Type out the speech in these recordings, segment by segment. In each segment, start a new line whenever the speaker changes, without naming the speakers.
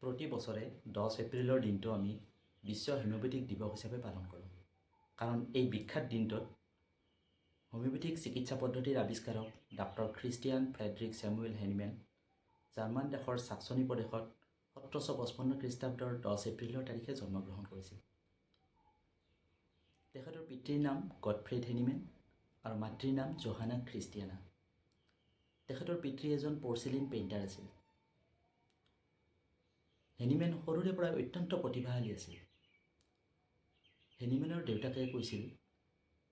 প্ৰতি বছৰে 10 এপ্ৰিলৰ দিনটো আমি বিশ্ব হোমিওপেথিক দিৱস হিচাপে পালন কৰোঁ। কাৰণ এই বিখ্যাত দিনটোত হোমিওপেথিক চিকিৎসা পদ্ধতিৰ আৱিষ্কাৰক doctor Christian Friedrich Samuel Hahnemann German দেশৰ ছাক্সনি প্ৰদেশত 1755 খ্ৰীষ্টাব্দৰ 10 এপ্ৰিলৰ তাৰিখে জন্মগ্ৰহণ কৰিছিল। তেখেতৰ পিতৃৰ নাম গটফ্ৰেড হেনিমেন আৰু মাতৃৰ নাম জোহানা খ্ৰীষ্টিয়ানা। তেখেতৰ পিতৃ এজন পৰ্চিলিন পেইণ্টাৰ আছিল। হেনিমেন সৰুৰে পৰাই অত্যন্ত প্ৰতিভাশালী আছিল। হেনিমেনৰ দেউতাকে কৈছিল,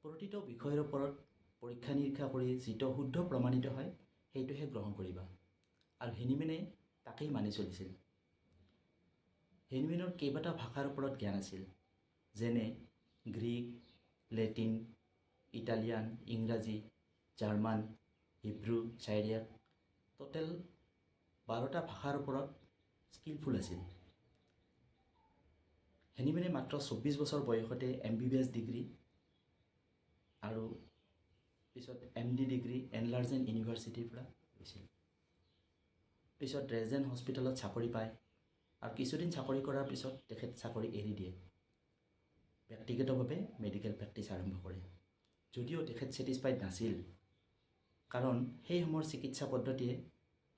প্ৰতিটো বিষয়ৰ ওপৰত পৰীক্ষা নিৰীক্ষা কৰি যিটো শুদ্ধ প্ৰমাণিত হয় সেইটোহে গ্ৰহণ কৰিবা, আৰু হেনিমেনে তাকেই মানি চলিছিল। হেনিমেনৰ কেইবাটাও ভাষাৰ ওপৰত জ্ঞান আছিল, যেনে গ্ৰীক, লেটিন, ইটালিয়ান, ইংৰাজী, জাৰ্মান, হিব্ৰু, চাইৰিয়াক, টোটেল 12টা ভাষাৰ ওপৰত স্কিলফুল আছিল। হেনিমেনে মাত্ৰ 24 বছৰ বয়সতে MBBS ডিগ্ৰী আৰু পিছত MD ডিগ্ৰী এনলাৰ্জেন ইউনিভাৰ্চিটিৰ পৰা লৈছিল। পিছত ড্ৰেজেন হস্পিটেলত চাকৰি পায় আৰু কিছুদিন চাকৰি কৰাৰ পিছত তেখেত চাকৰি এৰি দিয়ে। ব্যক্তিগতভাৱে মেডিকেল প্ৰেক্টিছ আৰম্ভ কৰে। যদিও তেখেত ছেটিছফাইড নাছিল, কাৰণ সেই সময়ৰ চিকিৎসা পদ্ধতিয়ে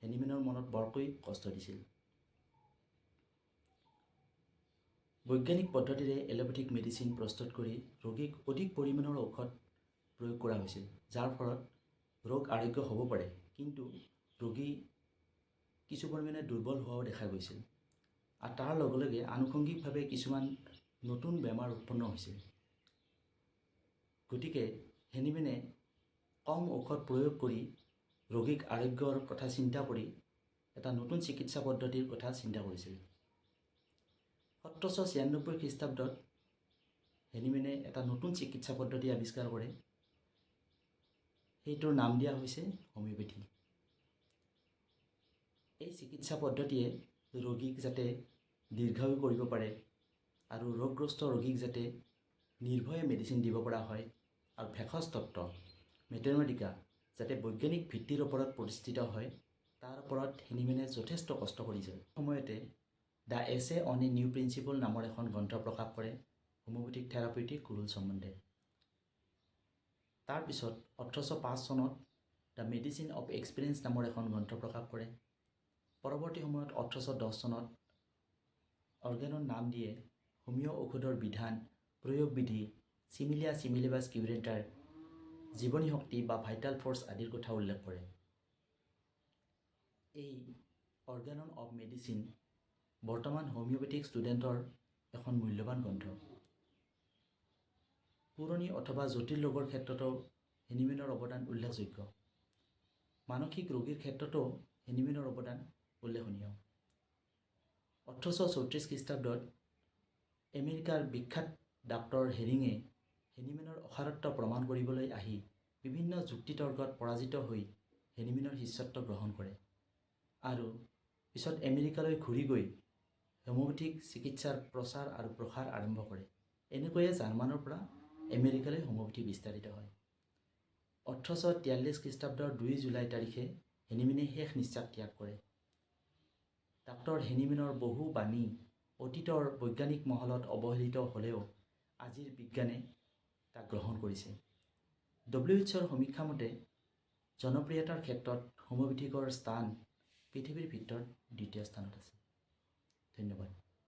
হেনিমেনৰ মনত বৰকৈ কষ্ট দিছিল। বৈজ্ঞানিক পদ্ধতিৰে এলোপেথিক মেডিচিন প্ৰস্তুত কৰি ৰোগীক অধিক পৰিমাণৰ ঔষধ প্ৰয়োগ কৰা হৈছিল, যাৰ ফলত ৰোগ আৰোগ্য হ'ব পাৰে, কিন্তু ৰোগী কিছু পৰিমাণে দুৰ্বল হোৱাও দেখা গৈছিল, আৰু তাৰ লগে লগে আনুষংগিকভাৱে কিছুমান নতুন বেমাৰ উৎপন্ন হৈছিল। গতিকে হেনিমেনে কম ঔষধ প্ৰয়োগ কৰি ৰোগীক আৰোগ্যৰ কথা চিন্তা কৰি এটা নতুন চিকিৎসা পদ্ধতিৰ কথা চিন্তা কৰিছিল। 1796 খ্ৰীষ্টাব্দত হেনিমেনে এটা নতুন চিকিৎসা পদ্ধতি আৱিষ্কাৰ কৰে। সেইটোৰ নাম দিয়া হৈছে হোমিওপেথি। এই চিকিৎসা পদ্ধতিয়ে ৰোগীক যাতে দীৰ্ঘায়ু কৰিব পাৰে আৰু ৰোগগ্ৰস্ত ৰোগীক যাতে নিৰ্ভয়ে মেডিচিন দিব পৰা হয়, আৰু ভেষজ তত্ত্ব মেথমেটিকা যাতে বৈজ্ঞানিক ভিত্তিৰ ওপৰত প্ৰতিষ্ঠিত হয়, তাৰ ওপৰত হেনিমেনে যথেষ্ট কষ্ট কৰিছিল। সময়তে দ্য এছে অন এ নিউ প্ৰিন্সিপল নামৰ এখন গ্ৰন্থ প্ৰকাশ কৰে হোমিওপেথিক থেৰাপিউটিক ৰুল সম্বন্ধে। তাৰপিছত 1805 চনত দ্য মেডিচিন অফ এক্সপিৰিয়েঞ্চ নামৰ এখন গ্ৰন্থ প্ৰকাশ কৰে। পৰৱৰ্তী সময়ত 1810 চনত অৰ্গেনৰ নাম দিয়ে হোমিও ঔষধৰ বিধান, প্ৰয়োগ বিধি, চিমিলিয়া চিমিলিবাছ কিউৰেণ্টাৰ, জীৱনী শক্তি বা ভাইটাল ফ'ৰ্চ আদিৰ কথা উল্লেখ কৰে। এই অৰ্গেনন অফ মেডিচিন বৰ্তমান হোমিওপেথিক ষ্টুডেণ্টৰ এখন মূল্যৱান গ্ৰন্থ। পুৰণি অথবা জটিল ৰোগৰ ক্ষেত্ৰতো হেনিমেনৰ অৱদান উল্লেখযোগ্য। মানসিক ৰোগীৰ ক্ষেত্ৰতো হেনিমেনৰ অৱদান উল্লেখনীয়। 1834 খ্ৰীষ্টাব্দত আমেৰিকাৰ বিখ্যাত ডাক্তৰ হেৰিঙে হেনিমেনৰ অসাৰত্ব প্ৰমাণ কৰিবলৈ আহি বিভিন্ন যুক্তিতৰ্কত পৰাজিত হৈ হেনিমেনৰ শিষ্যত্ব গ্ৰহণ কৰে, আৰু পিছত আমেৰিকালৈ ঘূৰি গৈ হোমিওপেথিক চিকিৎসাৰ প্ৰচাৰ আৰু প্ৰসাৰ আৰম্ভ কৰে। এনেকৈয়ে জাৰ্মানৰ পৰা আমেৰিকালৈ হোমিওপেথি বিস্তাৰিত হয়। 1843 খ্ৰীষ্টাব্দৰ 2 জুলাই তাৰিখে হেনিমেনে শেষ নিশ্বাস ত্যাগ কৰে। ডাক্তৰ হেনিমেনৰ বহু বাণী অতীতৰ বৈজ্ঞানিক মহলত অৱহেলিত হ'লেও আজিৰ বিজ্ঞানে তাক গ্ৰহণ কৰিছে। WHOৰ সমীক্ষা মতে জনপ্ৰিয়তাৰ ক্ষেত্ৰত হোমিওপেথিকৰ স্থান পৃথিৱীৰ ভিতৰত দ্বিতীয় স্থানত আছে।